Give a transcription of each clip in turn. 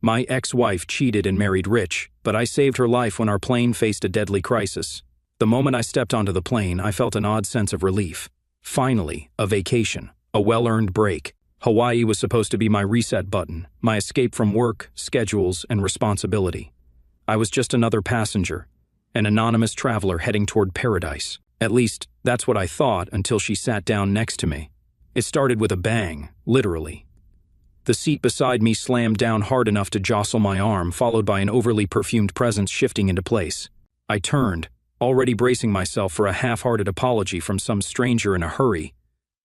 My ex-wife cheated and married rich, but I saved her life when our plane faced a deadly crisis. The moment I stepped onto the plane, I felt an odd sense of relief. Finally, a vacation, a well-earned break. Hawaii was supposed to be my reset button, my escape from work, schedules, and responsibility. I was just another passenger, an anonymous traveler heading toward paradise. At least, that's what I thought until she sat down next to me. It started with a bang, literally. The seat beside me slammed down hard enough to jostle my arm, followed by an overly perfumed presence shifting into place. I turned, already bracing myself for a half-hearted apology from some stranger in a hurry.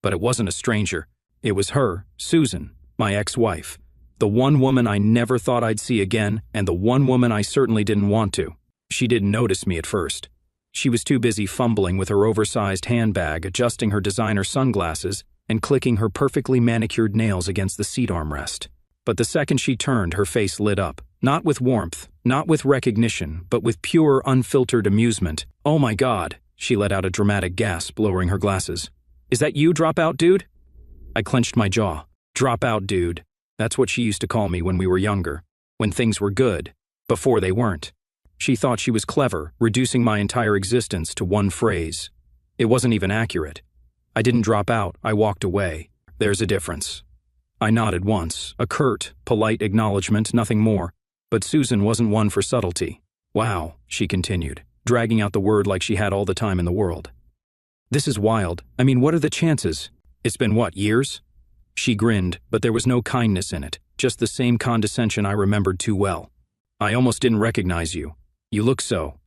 But it wasn't a stranger. It was her, Susan, my ex-wife. The one woman I never thought I'd see again, and the one woman I certainly didn't want to. She didn't notice me at first. She was too busy fumbling with her oversized handbag, adjusting her designer sunglasses, and clicking her perfectly manicured nails against the seat armrest. But the second she turned, her face lit up. Not with warmth, not with recognition, but with pure, unfiltered amusement. "Oh my God," she let out a dramatic gasp, lowering her glasses. "Is that you, dropout dude?" I clenched my jaw. Dropout dude. That's what she used to call me when we were younger. When things were good. Before they weren't. She thought she was clever, reducing my entire existence to one phrase. It wasn't even accurate. I didn't drop out, I walked away. There's a difference. I nodded once, a curt, polite acknowledgement, nothing more. But Susan wasn't one for subtlety. "Wow," she continued, dragging out the word like she had all the time in the world. "This is wild. I mean, what are the chances? It's been what, years?" She grinned, but there was no kindness in it, just the same condescension I remembered too well. "I almost didn't recognize you. You look so.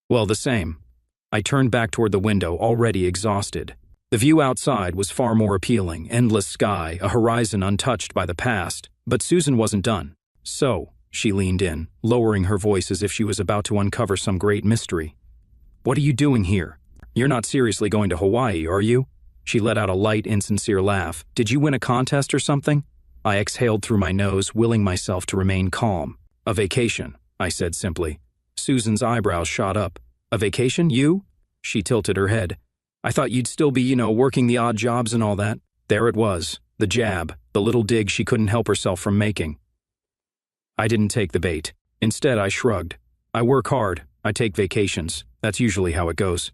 Well, the same." I turned back toward the window, already exhausted. The view outside was far more appealing, endless sky, a horizon untouched by the past, but Susan wasn't done. "So," she leaned in, lowering her voice as if she was about to uncover some great mystery. "What are you doing here? You're not seriously going to Hawaii, are you?" She let out a light, insincere laugh. "Did you win a contest or something?" I exhaled through my nose, willing myself to remain calm. "A vacation," I said simply. Susan's eyebrows shot up. "A vacation, you?" She tilted her head. "I thought you'd still be, working the odd jobs and all that." There it was, the jab, the little dig she couldn't help herself from making. I didn't take the bait. Instead, I shrugged. "I work hard. I take vacations. That's usually how it goes."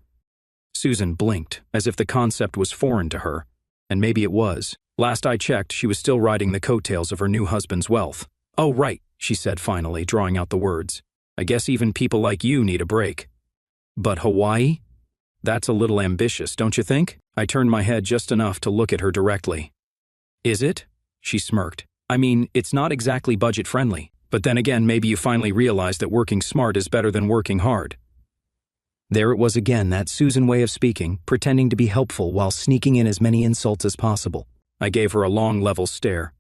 Susan blinked, as if the concept was foreign to her. And maybe it was. Last I checked, she was still riding the coattails of her new husband's wealth. "Oh, right," she said finally, drawing out the words. "I guess even people like you need a break." "But Hawaii? That's a little ambitious, don't you think?" I turned my head just enough to look at her directly. "Is it?" She smirked. "I mean, it's not exactly budget-friendly. But then again, maybe you finally realize that working smart is better than working hard." There it was again, that Susan way of speaking, pretending to be helpful while sneaking in as many insults as possible. I gave her a long, level stare.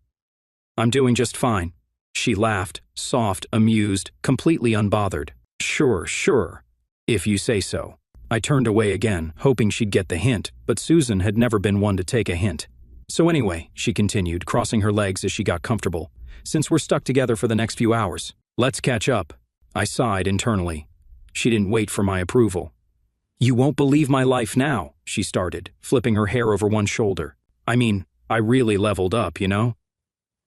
"I'm doing just fine." She laughed, soft, amused, completely unbothered. Sure. If you say so." I turned away again, hoping she'd get the hint, but Susan had never been one to take a hint. "So anyway," she continued, crossing her legs as she got comfortable, "since we're stuck together for the next few hours, let's catch up." I sighed internally. She didn't wait for my approval. "You won't believe my life now," she started, flipping her hair over one shoulder. "I mean, I really leveled up,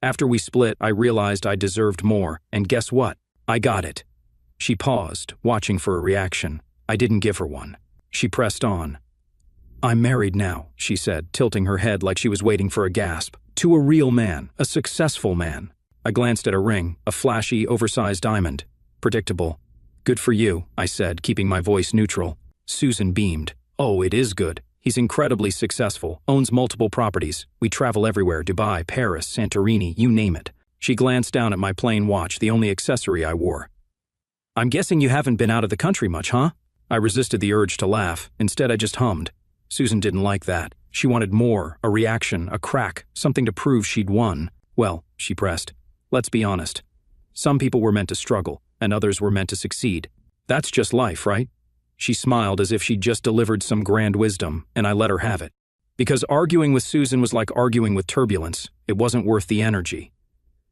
After we split, I realized I deserved more, and guess what? I got it." She paused, watching for a reaction. I didn't give her one. She pressed on. "I'm married now," she said, tilting her head like she was waiting for a gasp. "To a real man, a successful man." I glanced at a ring, a flashy, oversized diamond. "Predictable." "Good for you," I said, keeping my voice neutral. Susan beamed. "Oh, it is good. He's incredibly successful, owns multiple properties. We travel everywhere, Dubai, Paris, Santorini, you name it." She glanced down at my plain watch, the only accessory I wore. "I'm guessing you haven't been out of the country much, huh?" I resisted the urge to laugh. Instead, I just hummed. Susan didn't like that. She wanted more, a reaction, a crack, something to prove she'd won. "Well," she pressed, "let's be honest. Some people were meant to struggle, and others were meant to succeed. That's just life, right?" She smiled as if she'd just delivered some grand wisdom, and I let her have it. Because arguing with Susan was like arguing with turbulence. It wasn't worth the energy.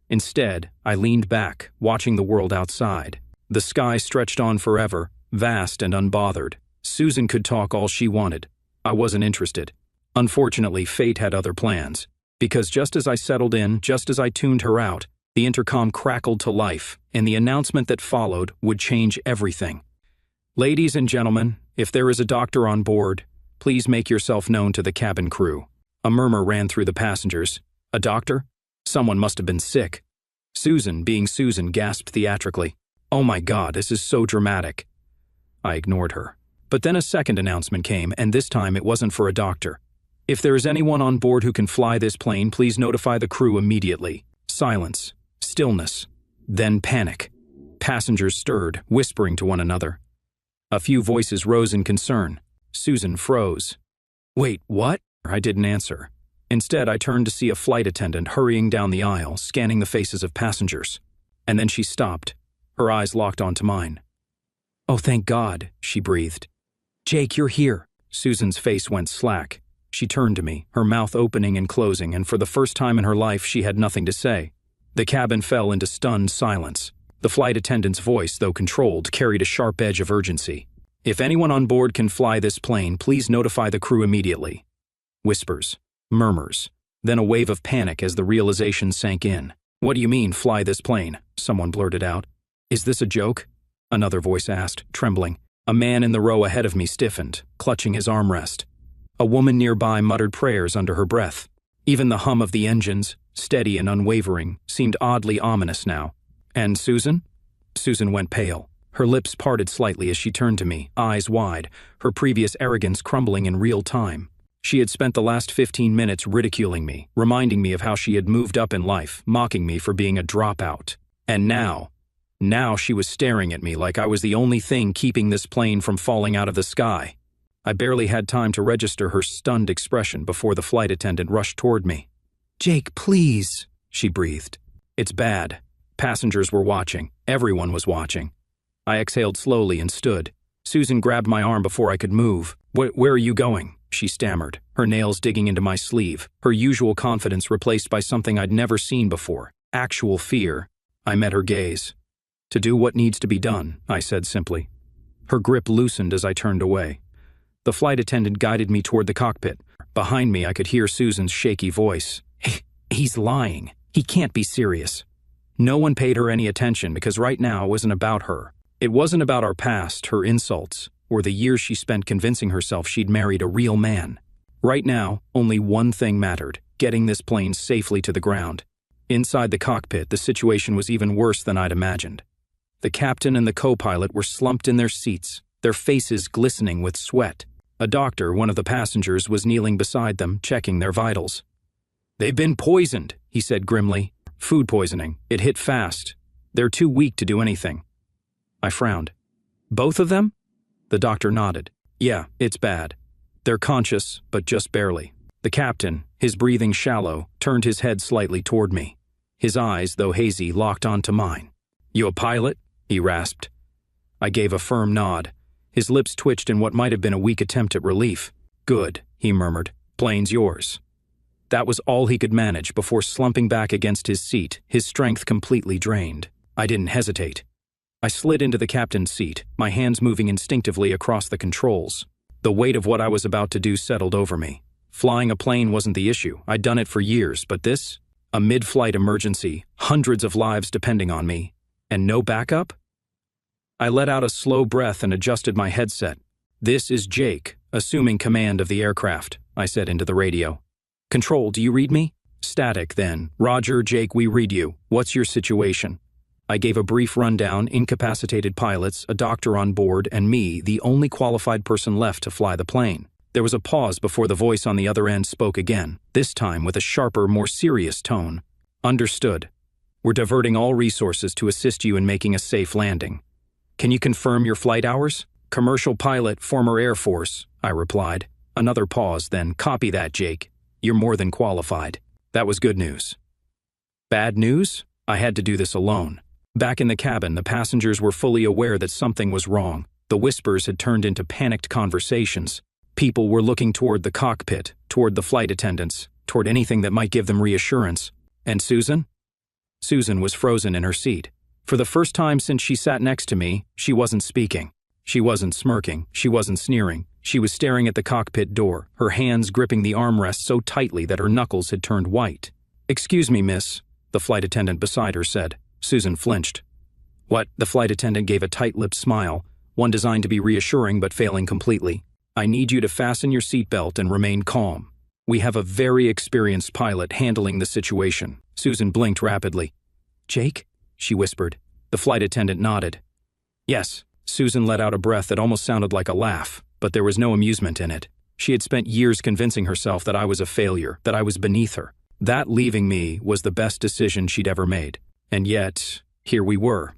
Instead, I leaned back, watching the world outside. The sky stretched on forever, vast and unbothered. Susan could talk all she wanted. I wasn't interested. Unfortunately, fate had other plans. Because just as I settled in, just as I tuned her out, The intercom crackled to life, and the announcement that followed would change everything. "Ladies and gentlemen, if there is a doctor on board, please make yourself known to the cabin crew." A murmur ran through the passengers. "A doctor? Someone must have been sick." Susan, being Susan, gasped theatrically. "Oh my God, this is so dramatic." I ignored her. But then a second announcement came, and this time it wasn't for a doctor. "If there is anyone on board who can fly this plane, please notify the crew immediately." Silence. Stillness. Then panic. Passengers stirred, whispering to one another. A few voices rose in concern. Susan froze. "Wait, what?" I didn't answer. Instead, I turned to see a flight attendant hurrying down the aisle, scanning the faces of passengers. And then she stopped. Her eyes locked onto mine. "Oh, thank God," she breathed. "Jake, you're here." Susan's face went slack. She turned to me, her mouth opening and closing, and for the first time in her life she had nothing to say. The cabin fell into stunned silence. The flight attendant's voice, though controlled, carried a sharp edge of urgency. "If anyone on board can fly this plane, please notify the crew immediately." Whispers. Murmurs. Then a wave of panic as the realization sank in. "What do you mean, fly this plane?" someone blurted out. "Is this a joke?" another voice asked, trembling. A man in the row ahead of me stiffened, clutching his armrest. A woman nearby muttered prayers under her breath. Even the hum of the engines, steady and unwavering, seemed oddly ominous now. "And Susan?" Susan went pale. Her lips parted slightly as she turned to me, eyes wide, her previous arrogance crumbling in real time. She had spent the last 15 minutes ridiculing me, reminding me of how she had moved up in life, mocking me for being a dropout. And now she was staring at me like I was the only thing keeping this plane from falling out of the sky. I barely had time to register her stunned expression before the flight attendant rushed toward me. "Jake, please," she breathed. "It's bad." Passengers were watching. Everyone was watching. I exhaled slowly and stood. Susan grabbed my arm before I could move. Where are you going?" she stammered, her nails digging into my sleeve, her usual confidence replaced by something I'd never seen before, actual fear. I met her gaze. "To do what needs to be done," I said simply. Her grip loosened as I turned away. The flight attendant guided me toward the cockpit. Behind me, I could hear Susan's shaky voice. He's lying. He can't be serious." No one paid her any attention because right now it wasn't about her. It wasn't about our past, her insults, or the years she spent convincing herself she'd married a real man. Right now, only one thing mattered, getting this plane safely to the ground. Inside the cockpit, the situation was even worse than I'd imagined. The captain and the co-pilot were slumped in their seats, their faces glistening with sweat. A doctor, one of the passengers, was kneeling beside them, checking their vitals. "They've been poisoned," he said grimly. "Food poisoning. It hit fast. They're too weak to do anything." I frowned. "Both of them?" The doctor nodded. "Yeah, it's bad. They're conscious, but just barely." The captain, his breathing shallow, turned his head slightly toward me. His eyes, though hazy, locked onto mine. "You a pilot?" he rasped. I gave a firm nod. His lips twitched in what might have been a weak attempt at relief. "Good," he murmured. "Plane's yours." That was all he could manage before slumping back against his seat, his strength completely drained. I didn't hesitate. I slid into the captain's seat, my hands moving instinctively across the controls. The weight of what I was about to do settled over me. Flying a plane wasn't the issue. I'd done it for years, but this? A mid-flight emergency, hundreds of lives depending on me, and no backup? I let out a slow breath and adjusted my headset. "This is Jake, assuming command of the aircraft," I said into the radio. "Control, do you read me?" Static then. "Roger, Jake, we read you. What's your situation?" I gave a brief rundown, incapacitated pilots, a doctor on board, and me, the only qualified person left to fly the plane. There was a pause before the voice on the other end spoke again, this time with a sharper, more serious tone. "Understood. We're diverting all resources to assist you in making a safe landing. Can you confirm your flight hours?" "Commercial pilot, former Air Force," I replied. Another pause, then, "Copy that, Jake. You're more than qualified." That was good news. Bad news? I had to do this alone. Back in the cabin, the passengers were fully aware that something was wrong. The whispers had turned into panicked conversations. People were looking toward the cockpit, toward the flight attendants, toward anything that might give them reassurance. And Susan? Susan was frozen in her seat. For the first time since she sat next to me, she wasn't speaking. She wasn't smirking. She wasn't sneering. She was staring at the cockpit door, her hands gripping the armrest so tightly that her knuckles had turned white. "Excuse me, miss," the flight attendant beside her said. Susan flinched. What? The flight attendant gave a tight-lipped smile, one designed to be reassuring but failing completely. I need you to fasten your seatbelt and remain calm. We have a very experienced pilot handling the situation. Susan blinked rapidly. Jake? She whispered. The flight attendant nodded. Yes. Susan let out a breath that almost sounded like a laugh, but there was no amusement in it. She had spent years convincing herself that I was a failure, that I was beneath her. That leaving me was the best decision she'd ever made. And yet, here we were.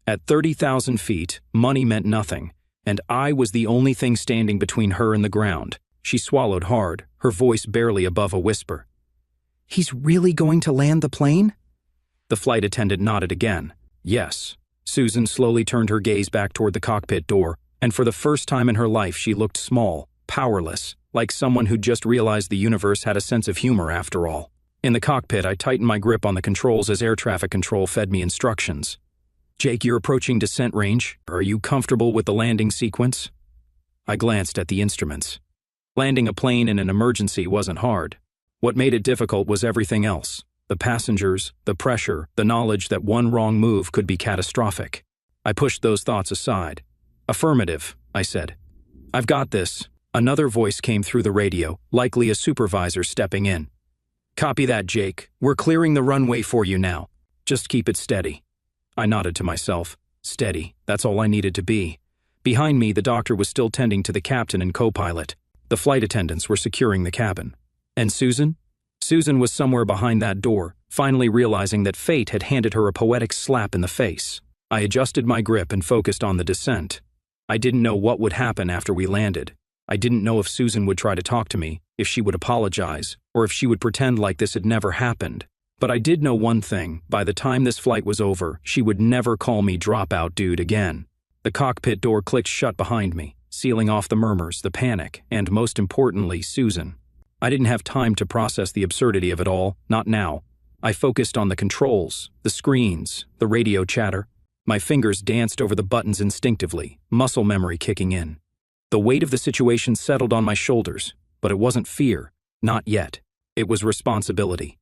At 30,000 feet, money meant nothing, and I was the only thing standing between her and the ground. She swallowed hard, her voice barely above a whisper. He's really going to land the plane? The flight attendant nodded again. Yes. Susan slowly turned her gaze back toward the cockpit door, and for the first time in her life she looked small, powerless, like someone who'd just realized the universe had a sense of humor after all. In the cockpit, I tightened my grip on the controls as air traffic control fed me instructions. Jake, you're approaching descent range. Are you comfortable with the landing sequence? I glanced at the instruments. Landing a plane in an emergency wasn't hard. What made it difficult was everything else. The passengers, the pressure, the knowledge that one wrong move could be catastrophic. I pushed those thoughts aside. Affirmative, I said. I've got this. Another voice came through the radio, likely a supervisor stepping in. Copy that, Jake. We're clearing the runway for you now. Just keep it steady. I nodded to myself. Steady, that's all I needed to be. Behind me, the doctor was still tending to the captain and co-pilot. The flight attendants were securing the cabin. And Susan? Susan was somewhere behind that door, finally realizing that fate had handed her a poetic slap in the face. I adjusted my grip and focused on the descent. I didn't know what would happen after we landed. I didn't know if Susan would try to talk to me, if she would apologize, or if she would pretend like this had never happened. But I did know one thing: by the time this flight was over, she would never call me dropout dude again. The cockpit door clicked shut behind me, sealing off the murmurs, the panic, and most importantly, Susan. I didn't have time to process the absurdity of it all, not now. I focused on the controls, the screens, the radio chatter. My fingers danced over the buttons instinctively, muscle memory kicking in. The weight of the situation settled on my shoulders, but it wasn't fear, not yet. It was responsibility.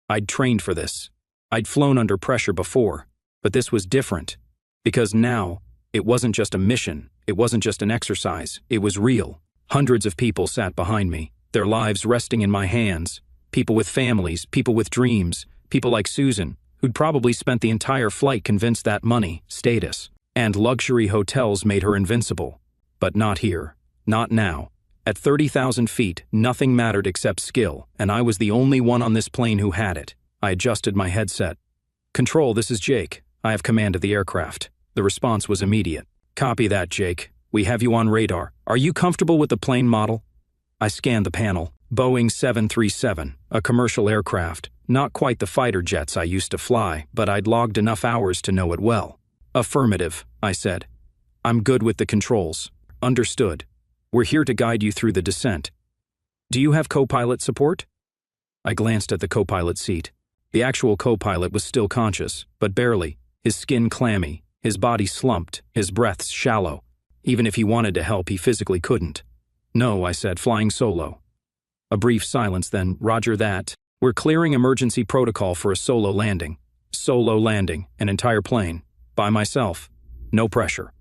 I'd trained for this. I'd flown under pressure before, but this was different. Because now, it wasn't just a mission, it wasn't just an exercise, it was real. Hundreds of people sat behind me, their lives resting in my hands. People with families, people with dreams, people like Susan, who'd probably spent the entire flight convinced that money, status, and luxury hotels made her invincible. But not here. Not now. At 30,000 feet, nothing mattered except skill, and I was the only one on this plane who had it. I adjusted my headset. Control, this is Jake. I have command of the aircraft. The response was immediate. Copy that, Jake. We have you on radar. Are you comfortable with the plane model? I scanned the panel. Boeing 737, a commercial aircraft. Not quite the fighter jets I used to fly, but I'd logged enough hours to know it well. Affirmative, I said. I'm good with the controls. Understood. We're here to guide you through the descent. Do you have co-pilot support? I glanced at the co-pilot seat. The actual co-pilot was still conscious, but barely, his skin clammy, his body slumped, his breaths shallow. Even if he wanted to help, he physically couldn't. No, I said, flying solo. A brief silence then, Roger that. We're clearing emergency protocol for a solo landing. Solo landing, an entire plane. By myself. No pressure.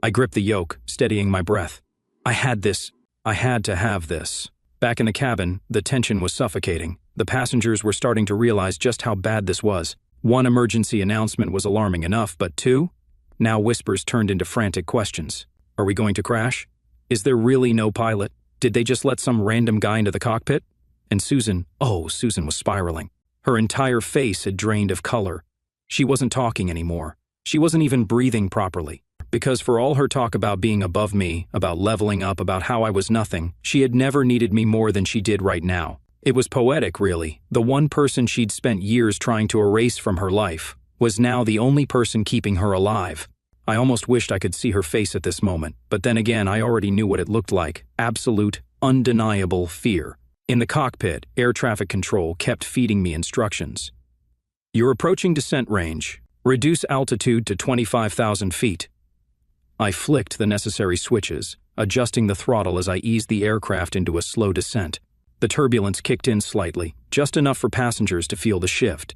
I gripped the yoke, steadying my breath. I had this. I had to have this. Back in the cabin, the tension was suffocating. The passengers were starting to realize just how bad this was. One emergency announcement was alarming enough, but two? Now whispers turned into frantic questions. Are we going to crash? Is there really no pilot? Did they just let some random guy into the cockpit? And Susan was spiraling. Her entire face had drained of color. She wasn't talking anymore. She wasn't even breathing properly. Because for all her talk about being above me, about leveling up, about how I was nothing, she had never needed me more than she did right now. It was poetic, really. The one person she'd spent years trying to erase from her life was now the only person keeping her alive. I almost wished I could see her face at this moment, but then again I already knew what it looked like. Absolute, undeniable fear. In the cockpit, air traffic control kept feeding me instructions. You're approaching descent range. Reduce altitude to 25,000 feet. I flicked the necessary switches, adjusting the throttle as I eased the aircraft into a slow descent. The turbulence kicked in slightly, just enough for passengers to feel the shift.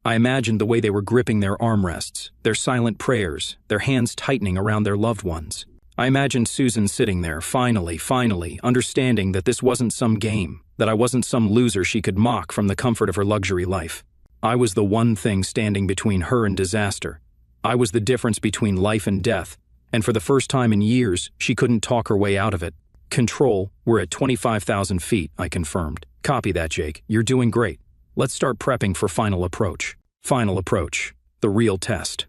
I imagined the way they were gripping their armrests, their silent prayers, their hands tightening around their loved ones. I imagined Susan sitting there, finally, understanding that this wasn't some game, that I wasn't some loser she could mock from the comfort of her luxury life. I was the one thing standing between her and disaster. I was the difference between life and death, and for the first time in years, she couldn't talk her way out of it. Control, we're at 25,000 feet, I confirmed. Copy that, Jake. You're doing great. Let's start prepping for final approach. Final approach. The real test.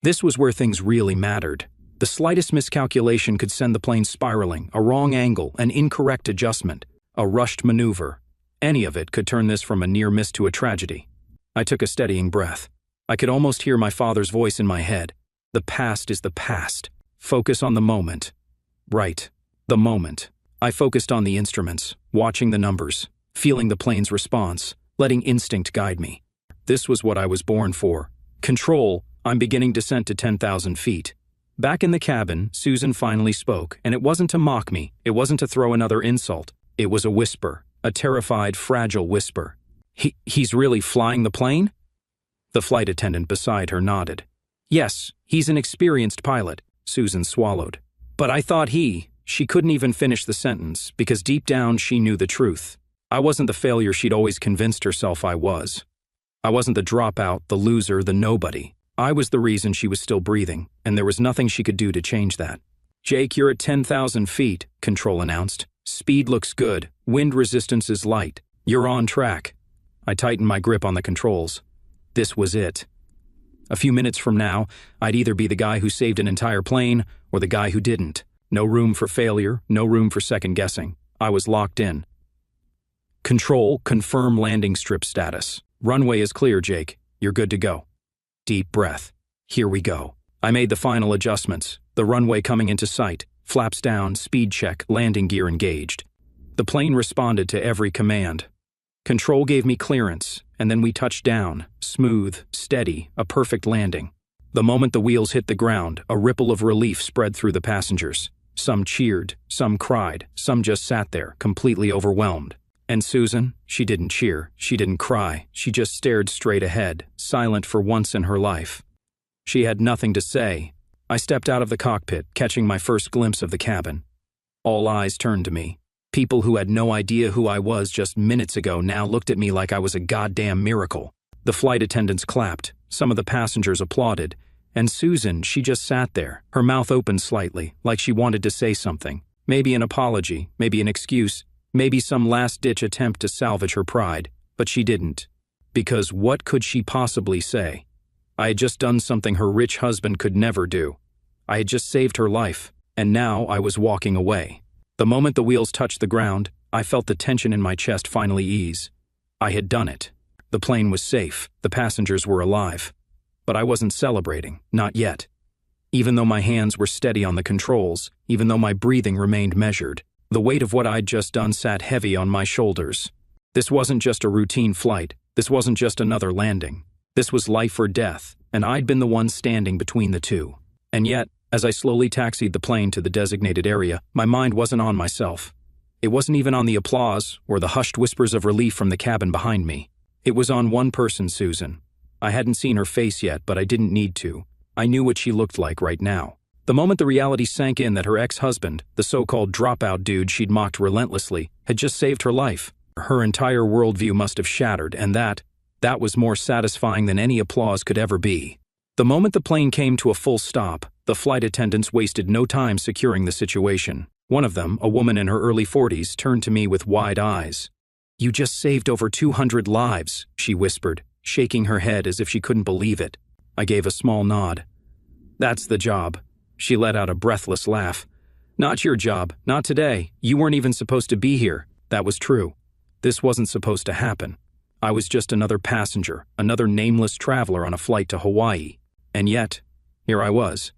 This was where things really mattered. The slightest miscalculation could send the plane spiraling, a wrong angle, an incorrect adjustment, a rushed maneuver. Any of it could turn this from a near miss to a tragedy. I took a steadying breath. I could almost hear my father's voice in my head. The past is the past. Focus on the moment. Right. The moment. I focused on the instruments, watching the numbers, feeling the plane's response, letting instinct guide me. This was what I was born for. Control, I'm beginning descent to 10,000 feet. Back in the cabin, Susan finally spoke, and it wasn't to mock me, it wasn't to throw another insult. It was a whisper, a terrified, fragile whisper. He's really flying the plane? The flight attendant beside her nodded. Yes, he's an experienced pilot, Susan swallowed. But I thought she couldn't even finish the sentence, because deep down she knew the truth. I wasn't the failure she'd always convinced herself I was. I wasn't the dropout, the loser, the nobody. I was the reason she was still breathing, and there was nothing she could do to change that. Jake, you're at 10,000 feet, Control announced. Speed looks good, wind resistance is light. You're on track. I tightened my grip on the controls. This was it. A few minutes from now, I'd either be the guy who saved an entire plane or the guy who didn't. No room for failure, no room for second guessing. I was locked in. Control, confirm landing strip status. Runway is clear, Jake. You're good to go. Deep breath. Here we go. I made the final adjustments. The runway coming into sight. Flaps down, speed check, landing gear engaged. The plane responded to every command. Control gave me clearance, and then we touched down. Smooth, steady, a perfect landing. The moment the wheels hit the ground, a ripple of relief spread through the passengers. Some cheered, some cried, some just sat there, completely overwhelmed. And Susan, she didn't cheer, she didn't cry, she just stared straight ahead, silent for once in her life. She had nothing to say. I stepped out of the cockpit, catching my first glimpse of the cabin. All eyes turned to me. People who had no idea who I was just minutes ago now looked at me like I was a goddamn miracle. The flight attendants clapped, some of the passengers applauded, and Susan, she just sat there, her mouth open slightly, like she wanted to say something. Maybe an apology, maybe an excuse, maybe some last-ditch attempt to salvage her pride, but she didn't. Because what could she possibly say? I had just done something her rich husband could never do. I had just saved her life, and now I was walking away. The moment the wheels touched the ground, I felt the tension in my chest finally ease. I had done it. The plane was safe, the passengers were alive. But I wasn't celebrating, not yet. Even though my hands were steady on the controls, even though my breathing remained measured, the weight of what I'd just done sat heavy on my shoulders. This wasn't just a routine flight, this wasn't just another landing. This was life or death, and I'd been the one standing between the two. And yet, as I slowly taxied the plane to the designated area, my mind wasn't on myself. It wasn't even on the applause or the hushed whispers of relief from the cabin behind me. It was on one person, Susan. I hadn't seen her face yet, but I didn't need to. I knew what she looked like right now. The moment the reality sank in that her ex-husband, the so-called dropout dude she'd mocked relentlessly, had just saved her life, her entire worldview must have shattered, and that was more satisfying than any applause could ever be. The moment the plane came to a full stop, the flight attendants wasted no time securing the situation. One of them, a woman in her early 40s, turned to me with wide eyes. "You just saved over 200 lives," she whispered, shaking her head as if she couldn't believe it. I gave a small nod. "That's the job." She let out a breathless laugh. "Not your job, not today. You weren't even supposed to be here." That was true. This wasn't supposed to happen. I was just another passenger, another nameless traveler on a flight to Hawaii. And yet, here I was.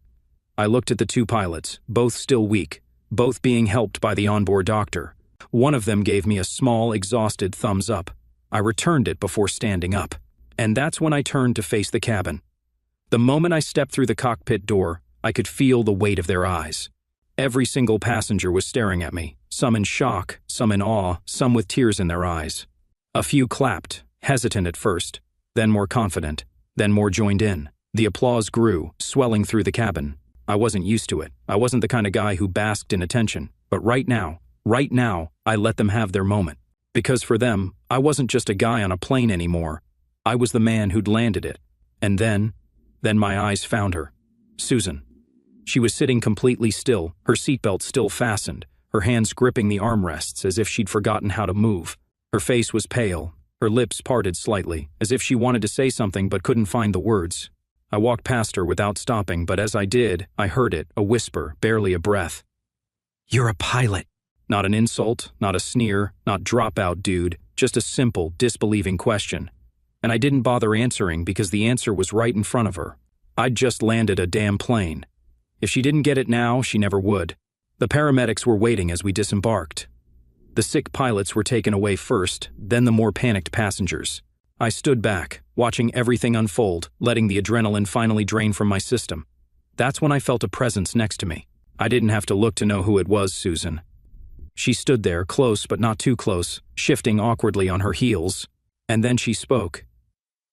I looked at the two pilots, both still weak, both being helped by the onboard doctor. One of them gave me a small, exhausted thumbs up. I returned it before standing up. And that's when I turned to face the cabin. The moment I stepped through the cockpit door, I could feel the weight of their eyes. Every single passenger was staring at me, some in shock, some in awe, some with tears in their eyes. A few clapped, hesitant at first. then more confident, then more joined in. The applause grew, swelling through the cabin. I wasn't used to it. I wasn't the kind of guy who basked in attention. But right now, I let them have their moment. Because for them, I wasn't just a guy on a plane anymore. I was the man who'd landed it. And then my eyes found her. Susan. She was sitting completely still, her seatbelt still fastened, her hands gripping the armrests as if she'd forgotten how to move. Her face was pale, her lips parted slightly, as if she wanted to say something but couldn't find the words. I walked past her without stopping, but as I did, I heard it, a whisper, barely a breath. "You're a pilot." Not an insult, not a sneer, not dropout dude, just a simple, disbelieving question. And I didn't bother answering because the answer was right in front of her. I'd just landed a damn plane. If she didn't get it now, she never would. The paramedics were waiting as we disembarked. The sick pilots were taken away first, then the more panicked passengers. I stood back, watching everything unfold, letting the adrenaline finally drain from my system. That's when I felt a presence next to me. I didn't have to look to know who it was, Susan. She stood there, close but not too close, shifting awkwardly on her heels. And then she spoke.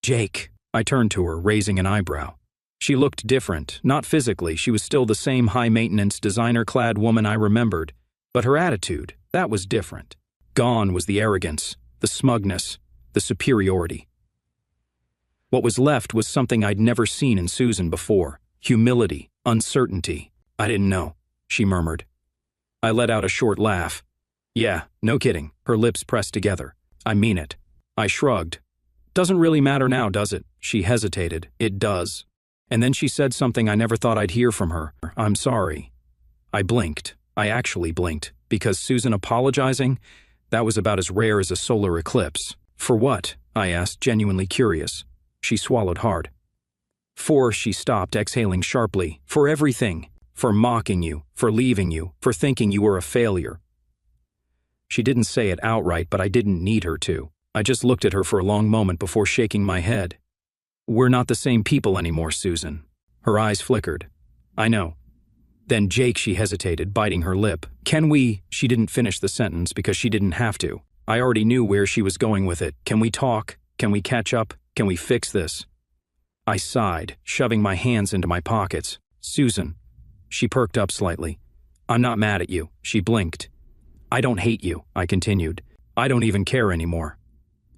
"Jake." I turned to her, raising an eyebrow. She looked different, not physically. She was still the same high-maintenance, designer-clad woman I remembered. But her attitude, that was different. Gone was the arrogance, the smugness, the superiority. What was left was something I'd never seen in Susan before. Humility, uncertainty. "I didn't know," she murmured. I let out a short laugh. "Yeah, no kidding." Her lips pressed together. "I mean it." I shrugged. "Doesn't really matter now, does it?" She hesitated. "It does." And then she said something I never thought I'd hear from her. "I'm sorry." I blinked. I actually blinked, because Susan apologizing, that was about as rare as a solar eclipse. "For what?" I asked, genuinely curious. She swallowed hard. She stopped, exhaling sharply. "For everything. For mocking you, for leaving you, for thinking you were a failure." She didn't say it outright, but I didn't need her to. I just looked at her for a long moment before shaking my head. "We're not the same people anymore, Susan." Her eyes flickered. "I know." "Then Jake," she hesitated, biting her lip. "Can we—" She didn't finish the sentence because she didn't have to. I already knew where she was going with it. "Can we talk? Can we catch up? Can we fix this?" I sighed, shoving my hands into my pockets. "Susan." She perked up slightly. "I'm not mad at you." She blinked. "I don't hate you," I continued. "I don't even care anymore."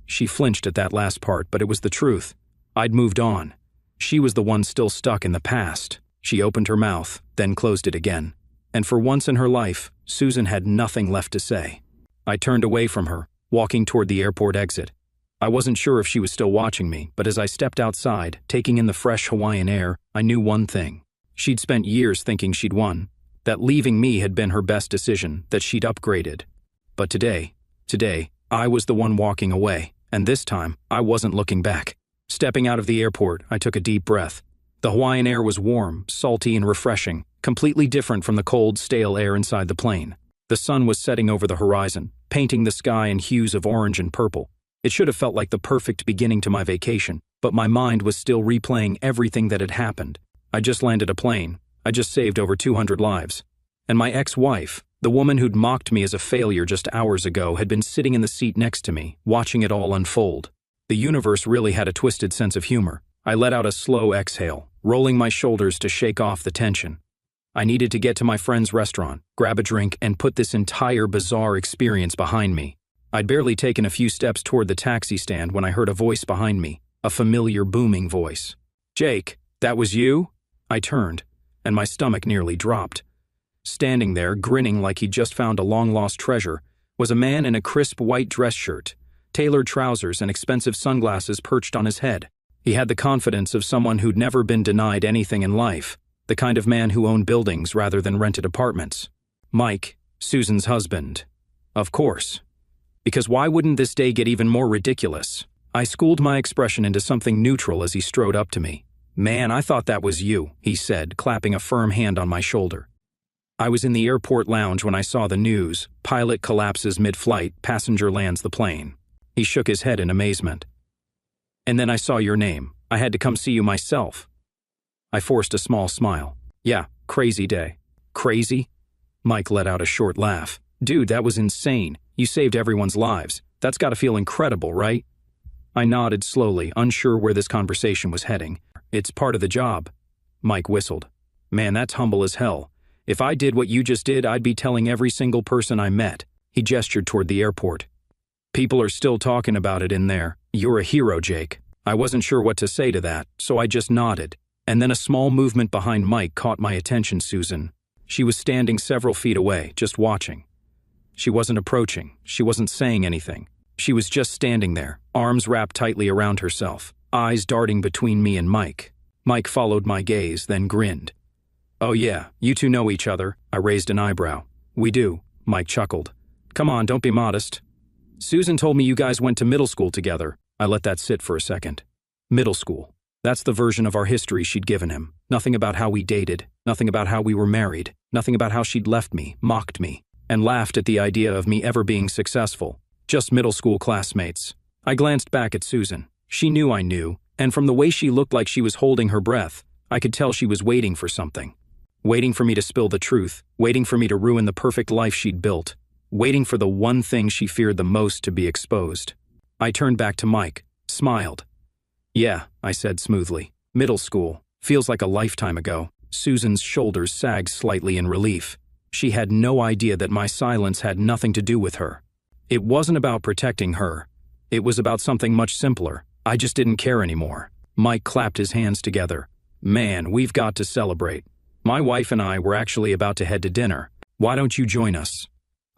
She flinched at that last part, but it was the truth. I'd moved on. She was the one still stuck in the past. She opened her mouth, then closed it again. And for once in her life, Susan had nothing left to say. I turned away from her, walking toward the airport exit. I wasn't sure if she was still watching me, but as I stepped outside, taking in the fresh Hawaiian air, I knew one thing. She'd spent years thinking she'd won, that leaving me had been her best decision, that she'd upgraded. But today, I was the one walking away, and this time, I wasn't looking back. Stepping out of the airport, I took a deep breath. The Hawaiian air was warm, salty, and refreshing, completely different from the cold, stale air inside the plane. The sun was setting over the horizon, painting the sky in hues of orange and purple. It should have felt like the perfect beginning to my vacation, but my mind was still replaying everything that had happened. I just landed a plane. I just saved over 200 lives. And my ex-wife, the woman who'd mocked me as a failure just hours ago, had been sitting in the seat next to me, watching it all unfold. The universe really had a twisted sense of humor. I let out a slow exhale, rolling my shoulders to shake off the tension. I needed to get to my friend's restaurant, grab a drink, and put this entire bizarre experience behind me. I'd barely taken a few steps toward the taxi stand when I heard a voice behind me, a familiar booming voice. "Jake, that was you?" I turned, and my stomach nearly dropped. Standing there, grinning like he'd just found a long-lost treasure, was a man in a crisp white dress shirt, tailored trousers, and expensive sunglasses perched on his head. He had the confidence of someone who'd never been denied anything in life, the kind of man who owned buildings rather than rented apartments. Mike, Susan's husband. Of course. Because why wouldn't this day get even more ridiculous? I schooled my expression into something neutral as he strode up to me. "Man, I thought that was you," he said, clapping a firm hand on my shoulder. "I was in the airport lounge when I saw the news. Pilot collapses mid-flight, passenger lands the plane." He shook his head in amazement. "And then I saw your name. I had to come see you myself." I forced a small smile. "Yeah, crazy day." "Crazy?" Mike let out a short laugh. "Dude, that was insane. You saved everyone's lives. That's gotta feel incredible, right?" I nodded slowly, unsure where this conversation was heading. It's part of the job. Mike whistled. Man, that's humble as hell. If I did what you just did, I'd be telling every single person I met. He gestured toward the airport. People are still talking about it in there. You're a hero, Jake. I wasn't sure what to say to that, so I just nodded. And then a small movement behind Mike caught my attention, Susan. She was standing several feet away, just watching. She wasn't approaching. She wasn't saying anything. She was just standing there, arms wrapped tightly around herself, eyes darting between me and Mike. Mike followed my gaze, then grinned. Oh yeah, you two know each other. I raised an eyebrow. We do, Mike chuckled. Come on, don't be modest. Susan told me you guys went to middle school together. I let that sit for a second. Middle school. That's the version of our history she'd given him. Nothing about how we dated, nothing about how we were married, nothing about how she'd left me, mocked me, and laughed at the idea of me ever being successful. Just middle school classmates. I glanced back at Susan. She knew I knew, and from the way she looked like she was holding her breath, I could tell she was waiting for something. Waiting for me to spill the truth, waiting for me to ruin the perfect life she'd built, waiting for the one thing she feared the most to be exposed. I turned back to Mike, smiled. Yeah, I said smoothly. Middle school. Feels like a lifetime ago. Susan's shoulders sagged slightly in relief. She had no idea that my silence had nothing to do with her. It wasn't about protecting her. It was about something much simpler. I just didn't care anymore. Mike clapped his hands together. Man, we've got to celebrate. My wife and I were actually about to head to dinner. Why don't you join us?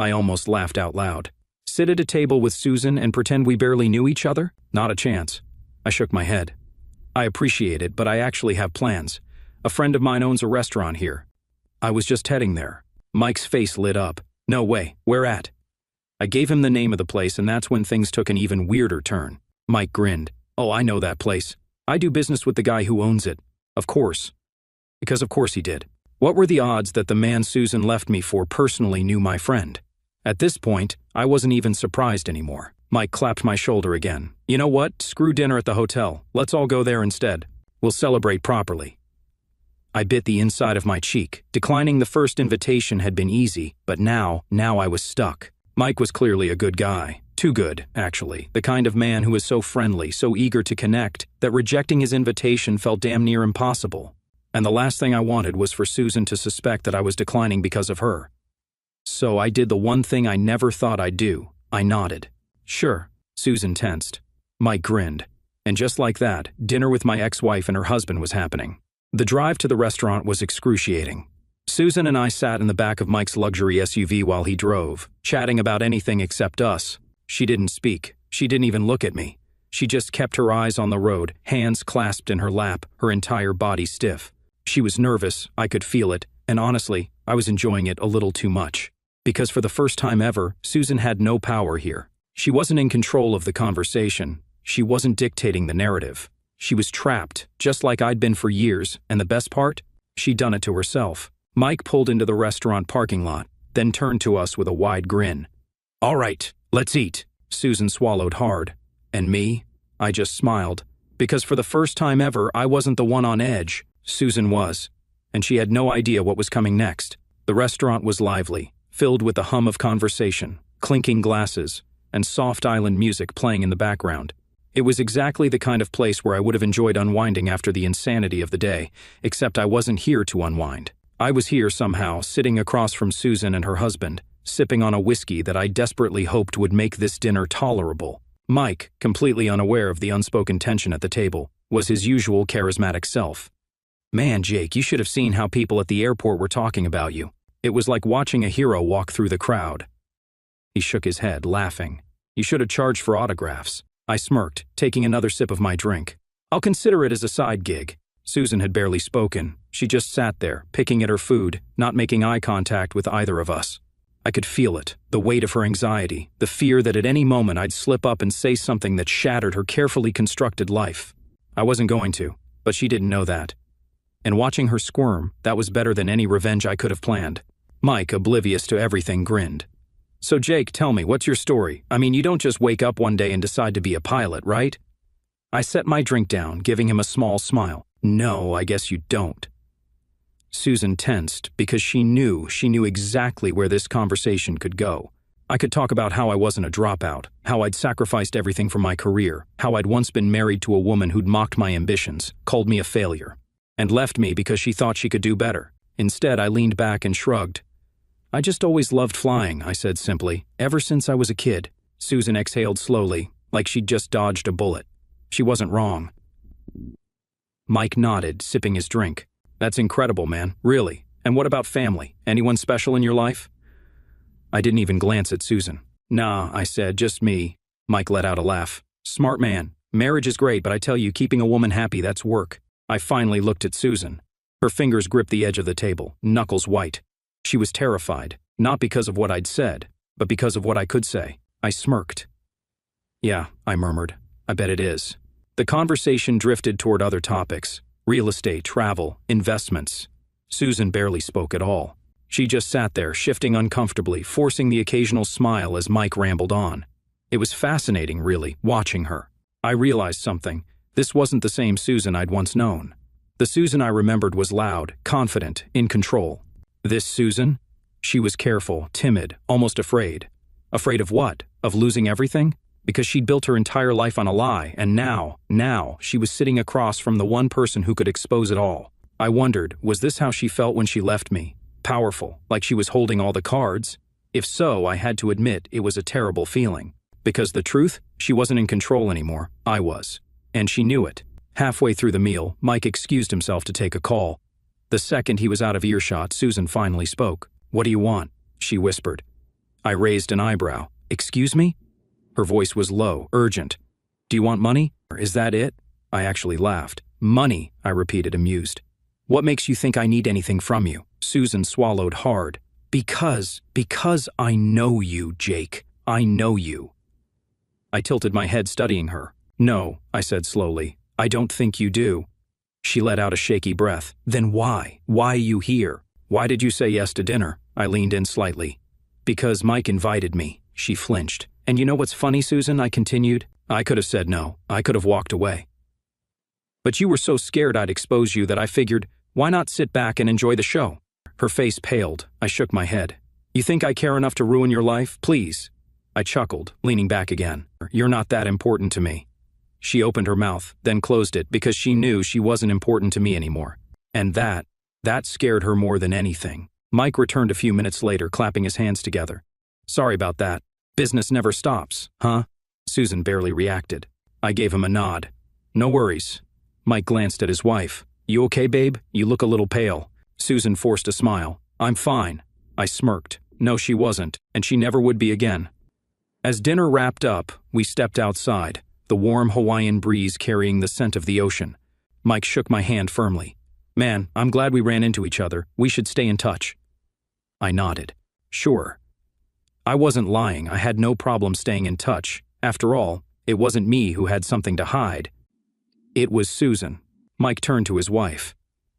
I almost laughed out loud. Sit at a table with Susan and pretend we barely knew each other? Not a chance. I shook my head. I appreciate it, but I actually have plans. A friend of mine owns a restaurant here. I was just heading there. Mike's face lit up. No way, where at? I gave him the name of the place, and that's when things took an even weirder turn. Mike grinned. Oh, I know that place. I do business with the guy who owns it. Of course. Because of course he did. What were the odds that the man Susan left me for personally knew my friend? At this point, I wasn't even surprised anymore. Mike clapped my shoulder again. You know what? Screw dinner at the hotel. Let's all go there instead. We'll celebrate properly. I bit the inside of my cheek. Declining the first invitation had been easy, but now I was stuck. Mike was clearly a good guy. Too good, actually. The kind of man who was so friendly, so eager to connect, that rejecting his invitation felt damn near impossible. And the last thing I wanted was for Susan to suspect that I was declining because of her. So I did the one thing I never thought I'd do. I nodded. Sure. Susan tensed. Mike grinned. And just like that, dinner with my ex-wife and her husband was happening. The drive to the restaurant was excruciating. Susan and I sat in the back of Mike's luxury SUV while he drove, chatting about anything except us. She didn't speak. She didn't even look at me. She just kept her eyes on the road, hands clasped in her lap, her entire body stiff. She was nervous, I could feel it, and honestly, I was enjoying it a little too much. Because for the first time ever, Susan had no power here. She wasn't in control of the conversation. She wasn't dictating the narrative. She was trapped, just like I'd been for years, and the best part? She'd done it to herself. Mike pulled into the restaurant parking lot, then turned to us with a wide grin. All right, let's eat. Susan swallowed hard. And me? I just smiled. Because for the first time ever, I wasn't the one on edge. Susan was. And she had no idea what was coming next. The restaurant was lively, filled with the hum of conversation, clinking glasses, and soft island music playing in the background. It was exactly the kind of place where I would have enjoyed unwinding after the insanity of the day, except I wasn't here to unwind. I was here somehow, sitting across from Susan and her husband, sipping on a whiskey that I desperately hoped would make this dinner tolerable. Mike, completely unaware of the unspoken tension at the table, was his usual charismatic self. Man, Jake, you should have seen how people at the airport were talking about you. It was like watching a hero walk through the crowd. He shook his head, laughing. You should have charged for autographs. I smirked, taking another sip of my drink. I'll consider it as a side gig. Susan had barely spoken. She just sat there, picking at her food, not making eye contact with either of us. I could feel it, the weight of her anxiety, the fear that at any moment I'd slip up and say something that shattered her carefully constructed life. I wasn't going to, but she didn't know that. And watching her squirm, that was better than any revenge I could have planned. Mike, oblivious to everything, grinned. So Jake, tell me, what's your story? I mean, you don't just wake up one day and decide to be a pilot, right? I set my drink down, giving him a small smile. No, I guess you don't. Susan tensed because she knew exactly where this conversation could go. I could talk about how I wasn't a dropout, how I'd sacrificed everything for my career, how I'd once been married to a woman who'd mocked my ambitions, called me a failure, and left me because she thought she could do better. Instead, I leaned back and shrugged. I just always loved flying, I said simply, ever since I was a kid. Susan exhaled slowly, like she'd just dodged a bullet. She wasn't wrong. Mike nodded, sipping his drink. That's incredible, man, really. And what about family? Anyone special in your life? I didn't even glance at Susan. Nah, I said, just me. Mike let out a laugh. Smart man. Marriage is great, but I tell you, keeping a woman happy, that's work. I finally looked at Susan. Her fingers gripped the edge of the table, knuckles white. She was terrified, not because of what I'd said, but because of what I could say. I smirked. Yeah, I murmured. I bet it is. The conversation drifted toward other topics. Real estate, travel, investments. Susan barely spoke at all. She just sat there, shifting uncomfortably, forcing the occasional smile as Mike rambled on. It was fascinating, really, watching her. I realized something. This wasn't the same Susan I'd once known. The Susan I remembered was loud, confident, in control. This Susan? She was careful, timid, almost afraid. Afraid of what? Of losing everything? Because she'd built her entire life on a lie, and now, she was sitting across from the one person who could expose it all. I wondered, was this how she felt when she left me? Powerful, like she was holding all the cards? If so, I had to admit it was a terrible feeling. Because the truth, she wasn't in control anymore. I was. And she knew it. Halfway through the meal, Mike excused himself to take a call. The second he was out of earshot, Susan finally spoke. What do you want? She whispered. I raised an eyebrow. Excuse me? Her voice was low, urgent. Do you want money? Is that it? I actually laughed. Money, I repeated, amused. What makes you think I need anything from you? Susan swallowed hard. Because I know you, Jake. I know you. I tilted my head, studying her. No, I said slowly. I don't think you do. She let out a shaky breath. Then why? Why are you here? Why did you say yes to dinner? I leaned in slightly. Because Mike invited me. She flinched. And you know what's funny, Susan? I continued. I could have said no. I could have walked away. But you were so scared I'd expose you that I figured, why not sit back and enjoy the show? Her face paled. I shook my head. You think I care enough to ruin your life? Please. I chuckled, leaning back again. You're not that important to me. She opened her mouth, then closed it because she knew she wasn't important to me anymore. And that scared her more than anything. Mike returned a few minutes later, clapping his hands together. Sorry about that. Business never stops, huh? Susan barely reacted. I gave him a nod. No worries. Mike glanced at his wife. You okay, babe? You look a little pale. Susan forced a smile. I'm fine. I smirked. No, she wasn't, and she never would be again. As dinner wrapped up, we stepped outside, the warm Hawaiian breeze carrying the scent of the ocean. Mike shook my hand firmly. Man, I'm glad we ran into each other. We should stay in touch. I nodded. Sure. I wasn't lying. I had no problem staying in touch. After all, it wasn't me who had something to hide. It was Susan. Mike turned to his wife.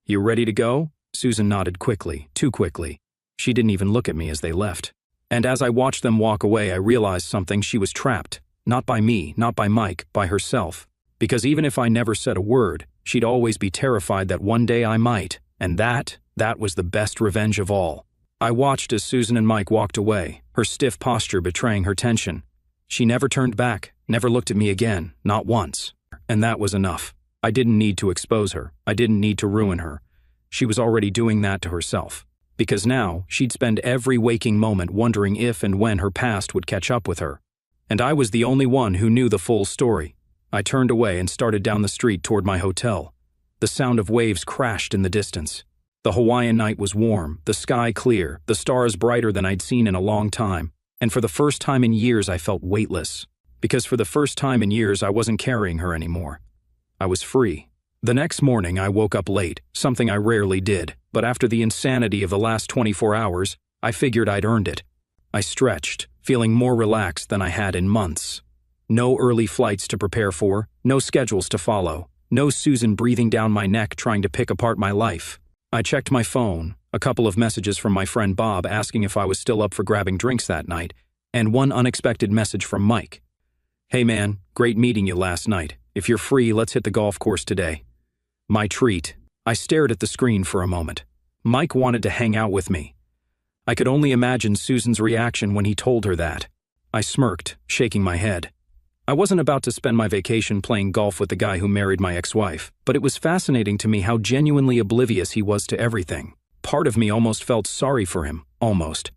You ready to go? Susan nodded quickly, too quickly. She didn't even look at me as they left. And as I watched them walk away, I realized something. She was trapped. Not by me, not by Mike, by herself. Because even if I never said a word, she'd always be terrified that one day I might. And that was the best revenge of all. I watched as Susan and Mike walked away, her stiff posture betraying her tension. She never turned back, never looked at me again, not once. And that was enough. I didn't need to expose her. I didn't need to ruin her. She was already doing that to herself. Because now, she'd spend every waking moment wondering if and when her past would catch up with her. And I was the only one who knew the full story. I turned away and started down the street toward my hotel. The sound of waves crashed in the distance. The Hawaiian night was warm, the sky clear, the stars brighter than I'd seen in a long time. And for the first time in years, I felt weightless. Because for the first time in years, I wasn't carrying her anymore. I was free. The next morning, I woke up late, something I rarely did. But after the insanity of the last 24 hours, I figured I'd earned it. I stretched, feeling more relaxed than I had in months. No early flights to prepare for, no schedules to follow, no Susan breathing down my neck trying to pick apart my life. I checked my phone, a couple of messages from my friend Bob asking if I was still up for grabbing drinks that night, and one unexpected message from Mike. Hey man, great meeting you last night. If you're free, let's hit the golf course today. My treat. I stared at the screen for a moment. Mike wanted to hang out with me. I could only imagine Susan's reaction when he told her that. I smirked, shaking my head. I wasn't about to spend my vacation playing golf with the guy who married my ex-wife, but it was fascinating to me how genuinely oblivious he was to everything. Part of me almost felt sorry for him, almost.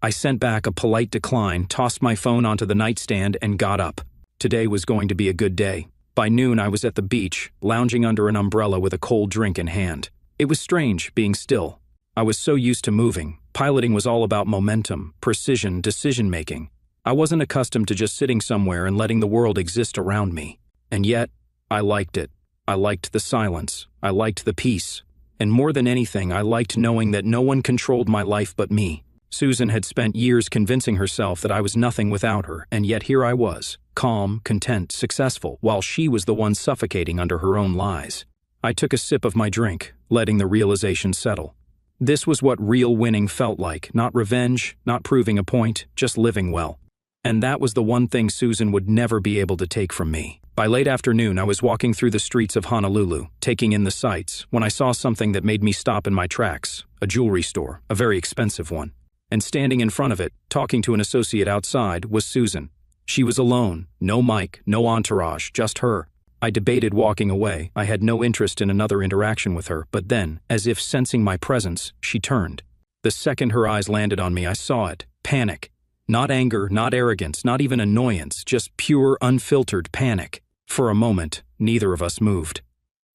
I sent back a polite decline, tossed my phone onto the nightstand, and got up. Today was going to be a good day. By noon, I was at the beach, lounging under an umbrella with a cold drink in hand. It was strange, being still. I was so used to moving. Piloting was all about momentum, precision, decision-making. I wasn't accustomed to just sitting somewhere and letting the world exist around me. And yet, I liked it. I liked the silence. I liked the peace. And more than anything, I liked knowing that no one controlled my life but me. Susan had spent years convincing herself that I was nothing without her, and yet here I was, calm, content, successful, while she was the one suffocating under her own lies. I took a sip of my drink, letting the realization settle. This was what real winning felt like, not revenge, not proving a point, just living well. And that was the one thing Susan would never be able to take from me. By late afternoon, I was walking through the streets of Honolulu, taking in the sights, when I saw something that made me stop in my tracks, a jewelry store, a very expensive one. And standing in front of it, talking to an associate outside, was Susan. She was alone, no mic, no entourage, just her. I debated walking away. I had no interest in another interaction with her, but then, as if sensing my presence, she turned. The second her eyes landed on me, I saw it. Panic. Not anger, not arrogance, not even annoyance, just pure, unfiltered panic. For a moment, neither of us moved.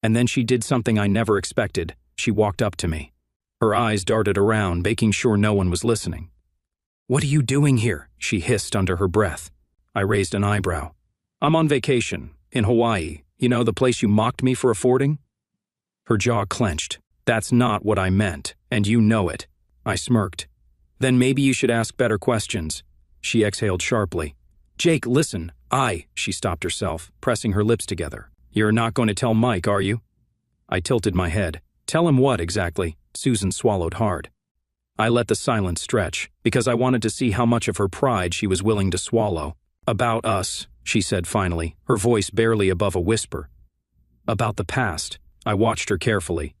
And then she did something I never expected. She walked up to me. Her eyes darted around, making sure no one was listening. "What are you doing here?" she hissed under her breath. I raised an eyebrow. "I'm on vacation, in Hawaii. You know, the place you mocked me for affording?" Her jaw clenched. "That's not what I meant, and you know it." I smirked. "Then maybe you should ask better questions." She exhaled sharply. "Jake, listen, She stopped herself, pressing her lips together. "You're not going to tell Mike, are you?" I tilted my head. "Tell him what, exactly?" Susan swallowed hard. I let the silence stretch, because I wanted to see how much of her pride she was willing to swallow. "About us," she said finally, her voice barely above a whisper. "About the past." I watched her carefully.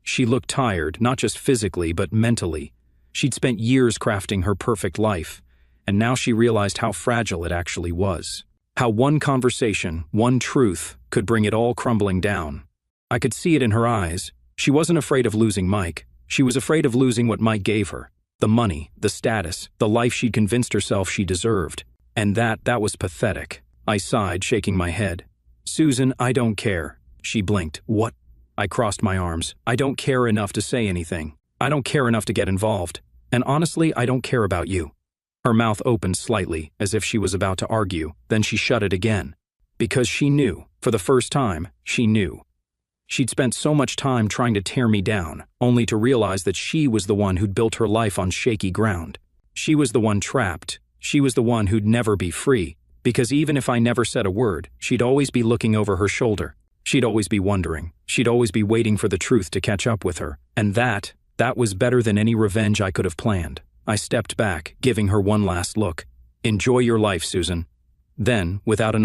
She looked tired, not just physically, but mentally. She'd spent years crafting her perfect life, and now she realized how fragile it actually was. How one conversation, one truth, could bring it all crumbling down. I could see it in her eyes. She wasn't afraid of losing Mike. She was afraid of losing what Mike gave her. The money, the status, the life she'd convinced herself she deserved. And that was pathetic. I sighed, shaking my head. "Susan, I don't care." She blinked. "What?" I crossed my arms. "I don't care enough to say anything. I don't care enough to get involved. And honestly, I don't care about you." Her mouth opened slightly, as if she was about to argue, then she shut it again. Because she knew, for the first time, she knew. She'd spent so much time trying to tear me down, only to realize that she was the one who'd built her life on shaky ground. She was the one trapped. She was the one who'd never be free, because even if I never said a word, she'd always be looking over her shoulder. She'd always be wondering. She'd always be waiting for the truth to catch up with her. And that was better than any revenge I could have planned. I stepped back, giving her one last look. "Enjoy your life, Susan." Then, without another